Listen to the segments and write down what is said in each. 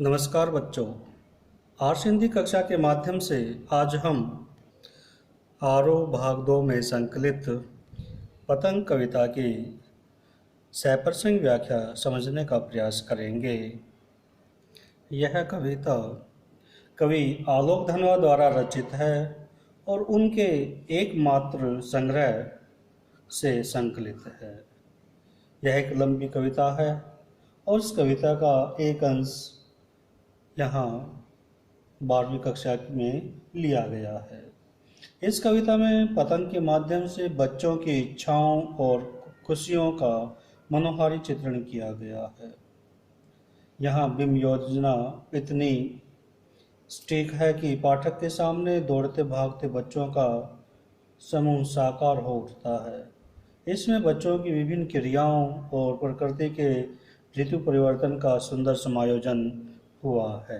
नमस्कार बच्चों। आर्ट्स हिंदी कक्षा के माध्यम से आज हम आरोह भाग 2 में संकलित पतंग कविता की सप्रसंग व्याख्या समझने का प्रयास करेंगे। यह कविता कवि आलोक धनवा द्वारा रचित है और उनके एकमात्र संग्रह से संकलित है। यह एक लंबी कविता है और इस कविता का एक अंश यहाँ 12वीं कक्षा में लिया गया है। इस कविता में पतंग के माध्यम से बच्चों की इच्छाओं और खुशियों का मनोहारी चित्रण किया गया है। यहाँ बिंब योजना इतनी सटीक है कि पाठक के सामने दौड़ते भागते बच्चों का समूह साकार हो उठता है। इसमें बच्चों की विभिन्न क्रियाओं और प्रकृति के ऋतु परिवर्तन का सुंदर समायोजन हुआ है।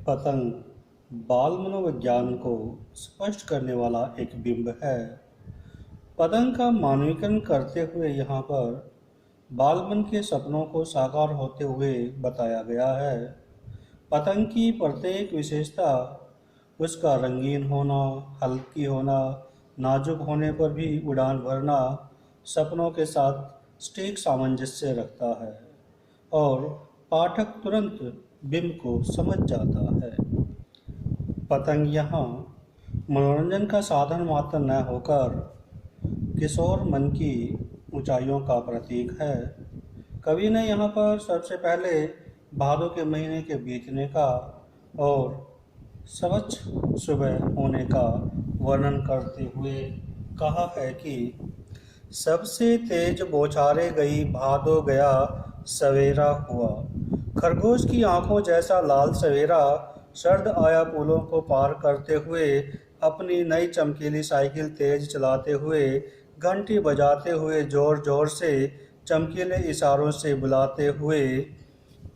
पतंग बाल मनोविज्ञान को स्पष्ट करने वाला एक बिंब है। पतंग का मानवीकरण करते हुए यहाँ पर बालमन के सपनों को साकार होते हुए बताया गया है। पतंग की प्रत्येक विशेषता उसका रंगीन होना, हल्की होना, नाजुक होने पर भी उड़ान भरना सपनों के साथ सटीक सामंजस्य रखता है और पाठक तुरंत बिंब को समझ जाता है। पतंग यहाँ मनोरंजन का साधन मात्र न होकर किशोर मन की ऊंचाइयों का प्रतीक है। कवि ने यहाँ पर सबसे पहले भादों के महीने के बीतने का और स्वच्छ सुबह होने का वर्णन करते हुए कहा है कि सबसे तेज बौछारे गई भादो गया सवेरा हुआ, खरगोश की आंखों जैसा लाल सवेरा सर्द आया पुलों को पार करते हुए अपनी नई चमकीली साइकिल तेज चलाते हुए घंटी बजाते हुए जोर जोर से चमकीले इशारों से बुलाते हुए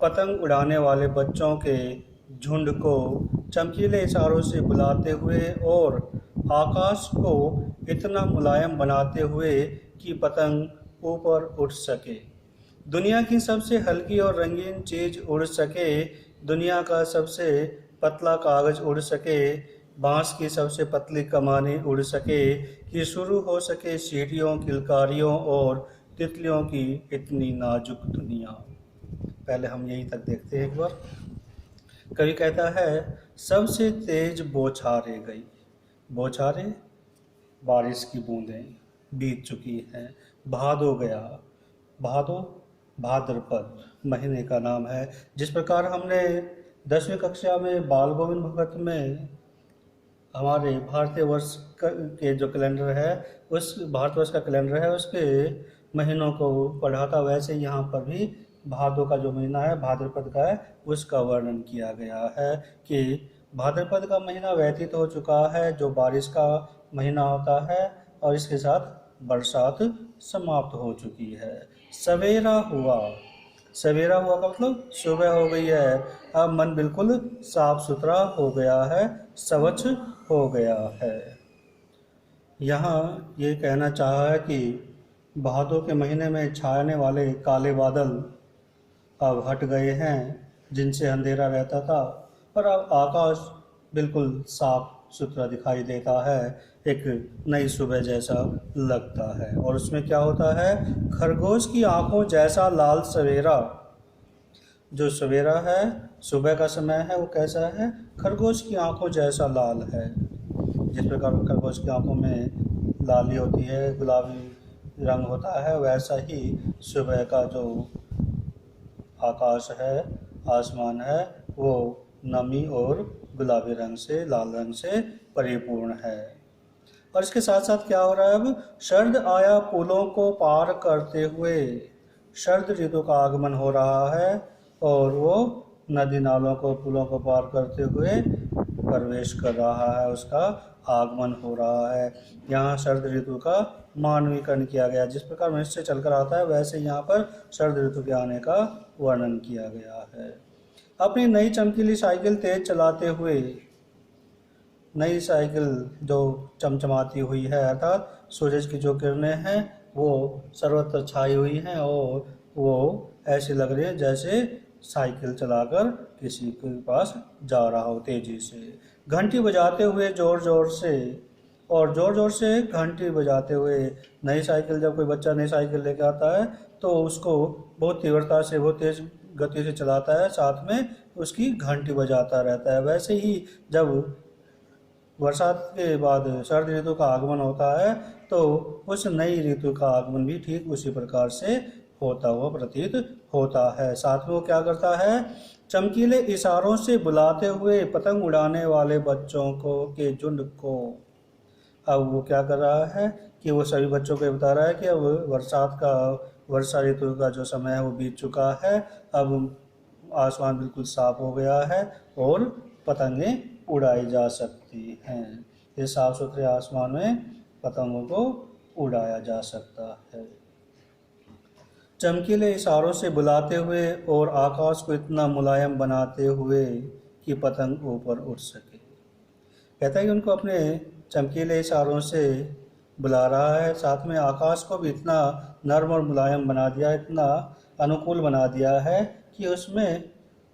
पतंग उड़ाने वाले बच्चों के झुंड को चमकीले इशारों से बुलाते हुए और आकाश को इतना मुलायम बनाते हुए कि पतंग ऊपर उठ सके, दुनिया की सबसे हल्की और रंगीन चीज उड़ सके, दुनिया का सबसे पतला कागज उड़ सके, बांस की सबसे पतली कमानी उड़ सके, कि शुरू हो सके सीढ़ियों, किलकारियों और तितलियों की इतनी नाजुक दुनिया। पहले हम यहीं तक देखते हैं एक बार। कवि कहता है सबसे तेज बौछारे गई। बौछारे बारिश की बूंदें बीत चुकी हैं। भादो गया, भादो भाद्रपद महीने का नाम है। जिस प्रकार हमने 10वीं कक्षा में बाल गोविंद भगत में हमारे भारतीय वर्ष के जो कैलेंडर है, उस भारतवर्ष का कैलेंडर है, उसके महीनों को पढ़ा था, वैसे यहाँ पर भी भादो का जो महीना है, भाद्रपद का है, उसका वर्णन किया गया है कि भाद्रपद का महीना व्यतीत हो चुका है, जो बारिश का महीना होता है, और इसके साथ बरसात समाप्त हो चुकी है। सवेरा हुआ, सवेरा हुआ का मतलब सुबह हो गई है। अब मन बिल्कुल साफ सुथरा हो गया है, स्वच्छ हो गया है। यहाँ ये कहना चाहा है कि भादों के महीने में छाने वाले काले बादल अब हट गए हैं, जिनसे अंधेरा रहता था, और अब आकाश बिल्कुल साफ सुथरा दिखाई देता है, एक नई सुबह जैसा लगता है। और उसमें क्या होता है, खरगोश की आंखों जैसा लाल सवेरा। जो सवेरा है, सुबह का समय है, वो कैसा है, खरगोश की आंखों जैसा लाल है। जिस प्रकार खरगोश की आंखों में लाली होती है, गुलाबी रंग होता है, वैसा ही सुबह का जो आकाश है, आसमान है, वो नमी और गुलाबी रंग से, लाल रंग से परिपूर्ण है। और इसके साथ साथ क्या हो रहा है, अब शरद आया पुलों को पार करते हुए, शरद ऋतु का आगमन हो रहा है और वो नदी नालों को, पुलों को पार करते हुए प्रवेश कर रहा है, उसका आगमन हो रहा है। यहाँ शरद ऋतु का मानवीकरण किया गया। जिस प्रकार मनुष्य चलकर आता है, वैसे यहाँ पर शरद ऋतु के आने का वर्णन किया गया है। अपनी नई चमकीली साइकिल तेज चलाते हुए, नई साइकिल जो चमचमाती हुई है, अर्थात सूरज की जो किरणें हैं वो सर्वत्र छाई हुई हैं और वो ऐसी लग रही है जैसे साइकिल चलाकर किसी के पास जा रहा हो तेजी से। घंटी बजाते हुए जोर जोर से, और जोर जोर से घंटी बजाते हुए, नई साइकिल, जब कोई बच्चा नई साइकिल लेकर आता है तो उसको बहुत तीव्रता से, बहुत तेज गति से चलाता है, साथ में उसकी घंटी बजाता रहता है। वैसे ही जब बरसात के बाद शरद ऋतु का आगमन होता है तो उस नई ऋतु का आगमन भी ठीक उसी प्रकार से होता हुआ प्रतीत होता है। साथ में वो क्या करता है, चमकीले इशारों से बुलाते हुए पतंग उड़ाने वाले बच्चों को के झुंड को, अब वो क्या कर रहा है कि वो सभी बच्चों को बता रहा है कि अब वर्षा ऋतु का जो समय है वो बीत चुका है, अब आसमान बिल्कुल साफ हो गया है और पतंगें उड़ाई जा सकती हैं। इस साफ सुथरे आसमान में पतंगों को उड़ाया जा सकता है। चमकीले इशारों से बुलाते हुए और आकाश को इतना मुलायम बनाते हुए कि पतंग ऊपर उड़ सके। कहता है कि उनको अपने चमकीले इशारों से बुला रहा है, साथ में आकाश को भी इतना नर्म और मुलायम बना दिया, इतना अनुकूल बना दिया है कि उसमें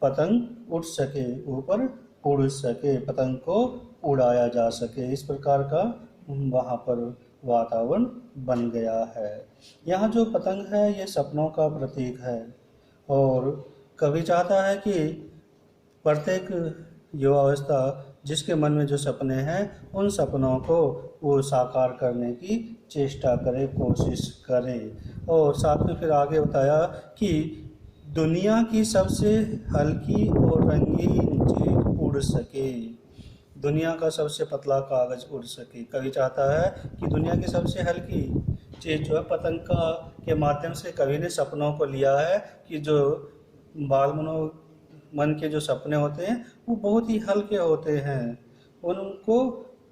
पतंग उड़ सके, ऊपर उड़ सके, पतंग को उड़ाया जा सके। इस प्रकार का वहाँ पर वातावरण बन गया है। यहाँ जो पतंग है ये सपनों का प्रतीक है, और कवि चाहता है कि प्रत्येक युवावस्था जिसके मन में जो सपने हैं उन सपनों को वो साकार करने की चेष्टा करे, कोशिश करे। और साथ में फिर आगे बताया कि दुनिया की सबसे हल्की और रंगीन चीज उड़ सके, दुनिया का सबसे पतला कागज उड़ सके। कवि चाहता है कि दुनिया की सबसे हल्की चीज जो है पतंग का के माध्यम से कवि ने सपनों को लिया है कि जो मन के जो सपने होते हैं वो बहुत ही हल्के होते हैं, उनको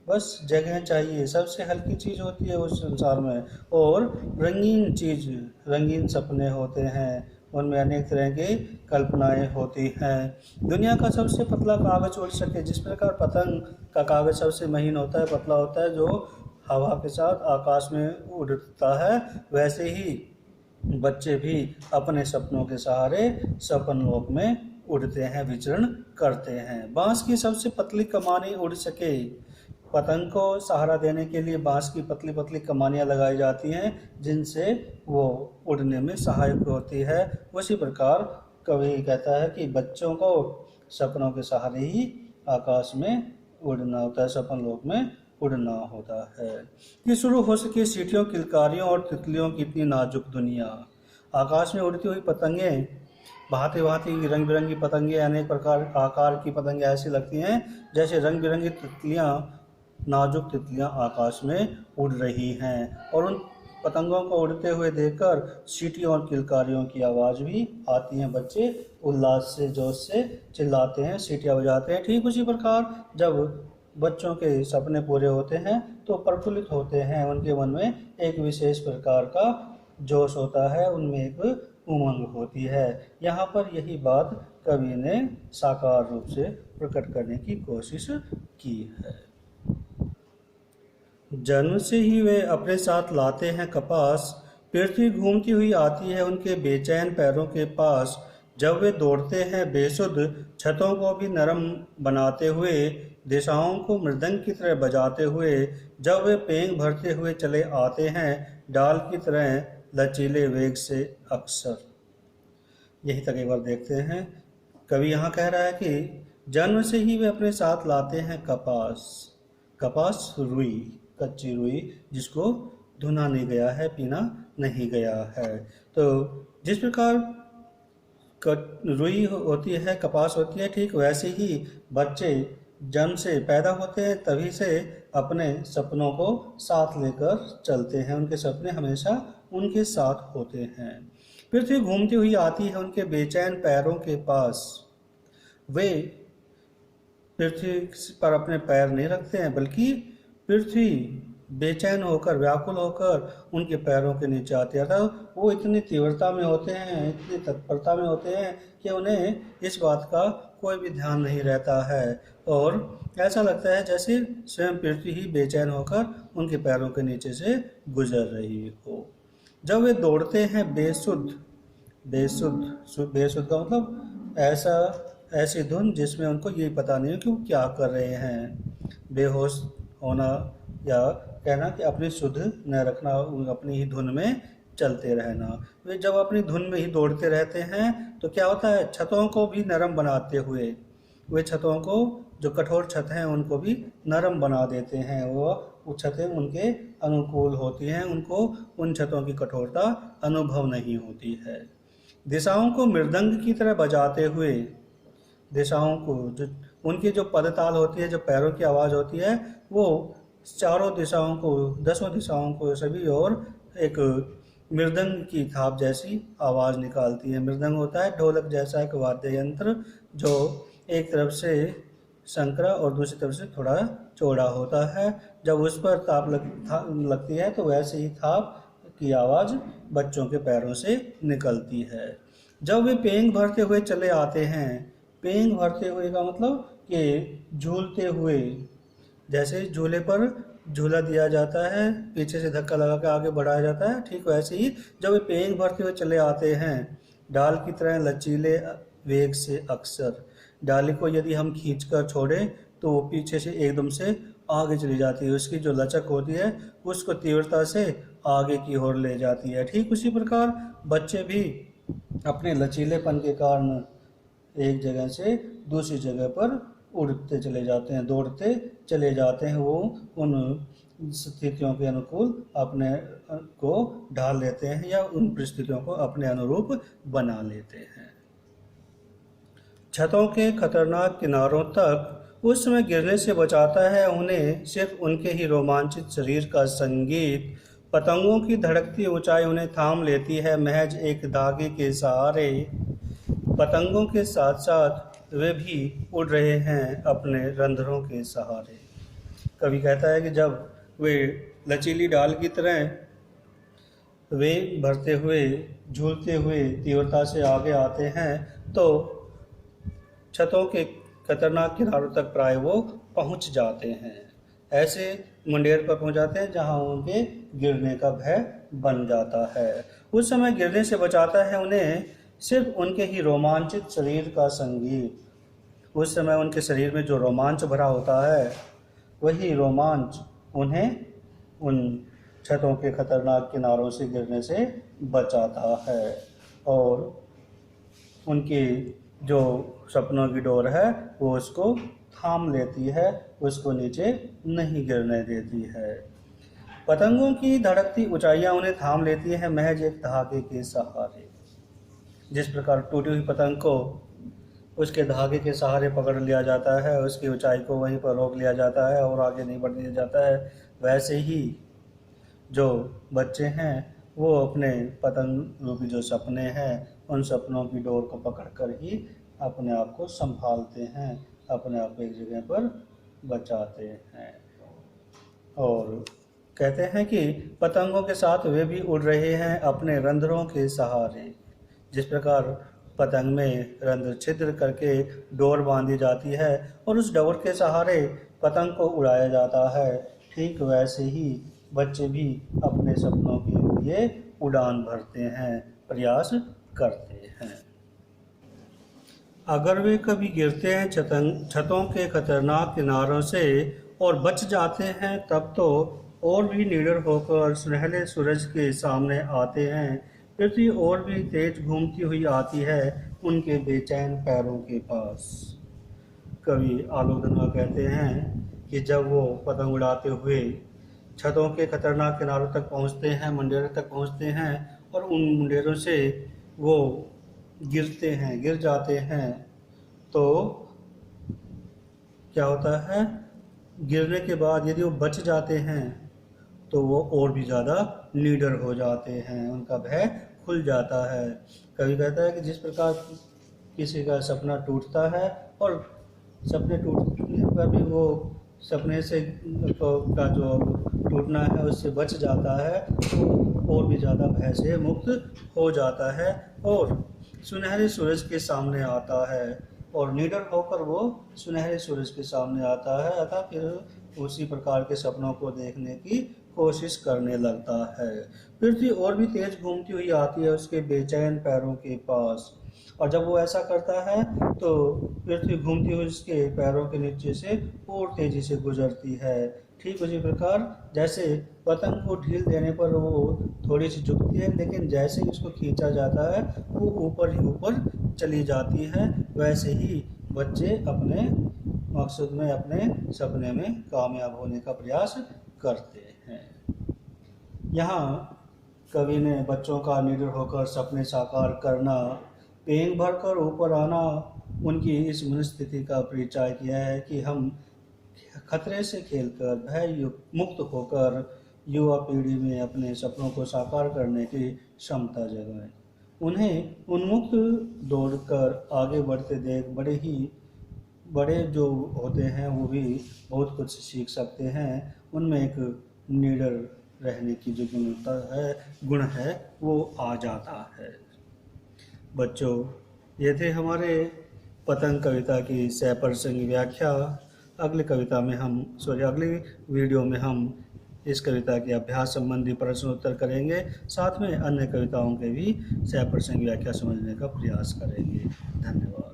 बस जगह चाहिए, सबसे हल्की चीज़ होती है उस संसार में। और रंगीन चीज़, रंगीन सपने होते हैं, उनमें अनेक तरह की कल्पनाएं होती हैं। दुनिया का सबसे पतला कागज उड़ सके, जिस प्रकार पतंग का कागज सबसे महीन होता है, पतला होता है, जो हवा के साथ आकाश में उड़ता है, वैसे ही बच्चे भी अपने सपनों के सहारे सपन लोक में उड़ते हैं, विचरण करते हैं। बांस की सबसे पतली कमानी उड़ सके, पतंग को सहारा देने के लिए बांस की पतली पतली कमानियां लगाई जाती हैं जिनसे वो उड़ने में सहायक होती है। उसी प्रकार कवि कहता है कि बच्चों को सपनों के सहारे ही आकाश में उड़ना होता है, सपन लोक में उड़ना होता है। कि शुरू हो सके सीटियों, किलकारियों और तितलियों की इतनी नाजुक दुनिया। आकाश में उड़ती हुई पतंगें, भांति भांति रंग बिरंगी पतंगे, अनेक प्रकार आकार की पतंगे ऐसी लगती हैं जैसे रंग बिरंगी तितलियां, नाजुक तितलियां आकाश में उड़ रही हैं। और उन पतंगों को उड़ते हुए देखकर सीटियों और किलकारियों की आवाज़ भी आती हैं। बच्चे उल्लास से, जोश से चिल्लाते हैं, सीटियां बजाते हैं। ठीक उसी प्रकार जब बच्चों के सपने पूरे होते हैं तो प्रफुल्लित होते हैं, उनके मन में एक विशेष प्रकार का जोश होता है, उनमें एक उमंग होती है। यहाँ पर यही बात कवि ने साकार रूप से प्रकट करने की कोशिश की है। जन्म से ही वे अपने साथ लाते हैं कपास, पृथ्वी घूमती हुई आती है उनके बेचैन पैरों के पास। जब वे दौड़ते हैं बेसुध, छतों को भी नरम बनाते हुए, दिशाओं को मृदंग की तरह बजाते हुए, जब वे पेंग भरते हुए चले आते हैं डाल की तरह लचीले वेग से अक्सर। यही तक एक बार देखते हैं। कवि यहाँ कह रहा है कि जन्म से ही वे अपने साथ लाते हैं कपास, कपास रुई, कच्ची रुई जिसको धुना नहीं गया है, पीना नहीं गया है। तो जिस प्रकार रुई होती है, कपास होती है, ठीक वैसे ही बच्चे जन्म से पैदा होते हैं तभी से अपने सपनों को साथ लेकर चलते हैं, उनके सपने हमेशा उनके साथ होते हैं। पृथ्वी घूमती हुई आती है उनके बेचैन पैरों के पास। वे पृथ्वी पर अपने पैर नहीं रखते हैं, बल्कि पृथ्वी बेचैन होकर, व्याकुल होकर उनके पैरों के नीचे आती है। अर्थात वो इतनी तीव्रता में होते हैं, इतनी तत्परता में होते हैं कि उन्हें इस बात का कोई भी ध्यान नहीं रहता है, और ऐसा लगता है जैसे स्वयं पृथ्वी ही बेचैन होकर उनके पैरों के नीचे से गुजर रही हो। जब वे दौड़ते हैं बेसुध, बेसुध का मतलब ऐसा ऐसी धुन जिसमें उनको ये पता नहीं कि वो क्या कर रहे हैं। बेहोश होना या कहना कि अपनी सुध न रखना, अपनी ही धुन में चलते रहना। वे जब अपनी धुन में ही दौड़ते रहते हैं तो क्या होता है, छतों को भी नरम बनाते हुए वे छतों को, जो कठोर छत हैं उनको भी नरम बना देते हैं। वो छतें उनके अनुकूल होती हैं, उनको उन छतों की कठोरता अनुभव नहीं होती है। दिशाओं को मृदंग की तरह बजाते हुए, दिशाओं को जो उनकी जो पदताल होती है, जो पैरों की आवाज़ होती है, वो चारों दिशाओं को, दसों दिशाओं को सभी और एक मृदंग की थाप जैसी आवाज़ निकालती है। मृदंग होता है ढोलक जैसा एक वाद्य यंत्र जो एक तरफ से संकरा और दूसरी तरफ से थोड़ा चौड़ा होता है। जब उस पर ताप लगती है तो वैसे ही थाप की आवाज़ बच्चों के पैरों से निकलती है। जब वे पेंग भरते हुए चले आते हैं, पेंग भरते हुए का मतलब कि झूलते हुए, जैसे झूले पर झूला दिया जाता है, पीछे से धक्का लगा के आगे बढ़ाया जाता है, ठीक वैसे ही जब वे पेंग भरते हुए चले आते हैं, डाल की तरह लचीले वेग से, अक्सर डाली को यदि हम खींचकर छोड़ें तो वो पीछे से एकदम से आगे चली जाती है, उसकी जो लचक होती है उसको तीव्रता से आगे की ओर ले जाती है। ठीक उसी प्रकार बच्चे भी अपने लचीलेपन के कारण एक जगह से दूसरी जगह पर उड़ते चले जाते हैं, दौड़ते चले जाते हैं। वो उन स्थितियों के अनुकूल अपने को ढाल लेते हैं या उन परिस्थितियों को अपने अनुरूप बना लेते हैं। छतों के खतरनाक किनारों तक उस समय गिरने से बचाता है उन्हें सिर्फ उनके ही रोमांचित शरीर का संगीत। पतंगों की धड़कती ऊंचाई उन्हें थाम लेती है महज एक धागे के सहारे। पतंगों के साथ साथ वे भी उड़ रहे हैं अपने रंध्रों के सहारे। कवि कहता है कि जब वे लचीली डाल की तरह वे भरते हुए, झूलते हुए तीव्रता से आगे आते हैं तो छतों के खतरनाक किनारों तक प्राय वो पहुंच जाते हैं। ऐसे मुंडेर पर पहुंच जाते हैं जहां उनके गिरने का भय बन जाता है। उस समय गिरने से बचाता है उन्हें सिर्फ उनके ही रोमांचित शरीर का संगीत। उस समय उनके शरीर में जो रोमांच भरा होता है, वही रोमांच उन्हें उन छतों के खतरनाक किनारों से गिरने से बचाता है और उनकी जो सपनों की डोर है वो उसको थाम लेती है, उसको नीचे नहीं गिरने देती है। पतंगों की धड़कती ऊंचाइयां उन्हें थाम लेती है महज एक धागे के सहारे। जिस प्रकार टूटी हुई पतंग को उसके धागे के सहारे पकड़ लिया जाता है, उसकी ऊंचाई को वहीं पर रोक लिया जाता है और आगे नहीं बढ़ने दिया जाता है, वैसे ही जो बच्चे हैं वो अपने पतंग रूपी जो सपने हैं उन सपनों की डोर को पकड़कर ही अपने आप को संभालते हैं, अपने आप को एक जगह पर बचाते हैं। और कहते हैं कि पतंगों के साथ वे भी उड़ रहे हैं अपने रंध्रों के सहारे। जिस प्रकार पतंग में रंध्र छिद्र करके डोर बांधी जाती है और उस डोर के सहारे पतंग को उड़ाया जाता है, ठीक वैसे ही बच्चे भी अपने सपनों के लिए उड़ान भरते हैं, प्रयास करते हैं। अगर वे कभी गिरते हैं छतों के खतरनाक किनारों से और बच जाते हैं तब तो और भी निडर होकर सुनहले सूरज के सामने आते हैं। पृथ्वी और भी तेज घूमती हुई आती है उनके बेचैन पैरों के पास। कवि आलोक धनवा कहते हैं कि जब वो पतंग उड़ाते हुए छतों के खतरनाक किनारों तक पहुंचते हैं, मुंडेरों तक पहुंचते हैं और उन मुंडेरों से वो गिरते हैं, गिर जाते हैं, तो क्या होता है, गिरने के बाद यदि वो बच जाते हैं तो वो और भी ज़्यादा लीडर हो जाते हैं, उनका भय खुल जाता है। कवि कहता है कि जिस प्रकार किसी का सपना टूटता है और सपने टूटने पर भी वो सपने से का जो टूटना है उससे बच जाता है, तो और भी ज़्यादा भय से मुक्त हो जाता है और सुनहरे सूरज के सामने आता है और निडर होकर वो सुनहरे सूरज के सामने आता है, अतः फिर उसी प्रकार के सपनों को देखने की कोशिश करने लगता है। पृथ्वी और भी तेज घूमती हुई आती है उसके बेचैन पैरों के पास और जब वो ऐसा करता है तो पृथ्वी घूमती हुई उसके पैरों के नीचे से और तेजी से गुजरती है। ठीक उसी प्रकार जैसे पतंग को ढील देने पर वो थोड़ी सी झुकती है, लेकिन जैसे ही उसको खींचा जाता है वो ऊपर ही ऊपर चली जाती है, वैसे ही बच्चे अपने मकसद में, अपने सपने में कामयाब होने का प्रयास करते हैं। यहाँ कवि ने बच्चों का निडर होकर सपने साकार करना, पेंग भरकर ऊपर आना, उनकी इस मनस्थिति का परिचय किया है कि हम खतरे से खेलकर, भय मुक्त होकर युवा पीढ़ी में अपने सपनों को साकार करने की क्षमता जगाएं। उन्हें उन्मुक्त दौड़कर आगे बढ़ते देख बड़े जो होते हैं वो भी बहुत कुछ सीख सकते हैं। उनमें एक निडर रहने की जो गुण है वो आ जाता है। बच्चों, ये थे हमारे पतंग कविता की सप्रसंगी व्याख्या। अगली वीडियो में हम इस कविता के अभ्यास संबंधी प्रश्न उत्तर करेंगे, साथ में अन्य कविताओं के भी सप्रसंगी व्याख्या समझने का प्रयास करेंगे। धन्यवाद।